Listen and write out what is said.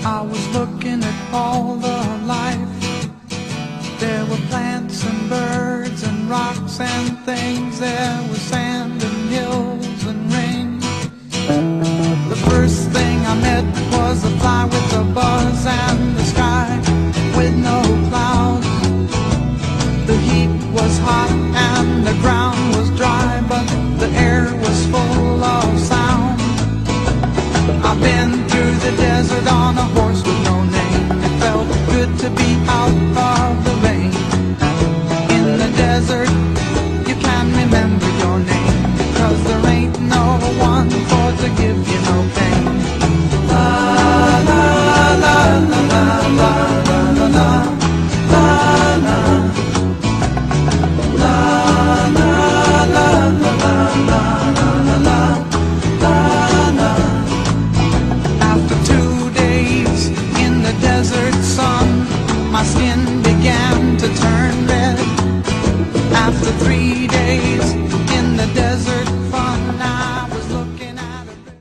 I was looking at all the life. There were plants and birds and rocks and things. There was sand and hills and rain. The first thing I met was a fly with a buzz and the sky with no clouds. The heat was hot and the ground was dry, but the air was full of sound. I've been through the desert on a horse with no name. It felt good to be out of the rain. In the desert, you can remember your name, because there ain't no one for to give you no pain. La la la la la la la la la la. La la la la la la la la la. After 2 days in the desert sun, my skin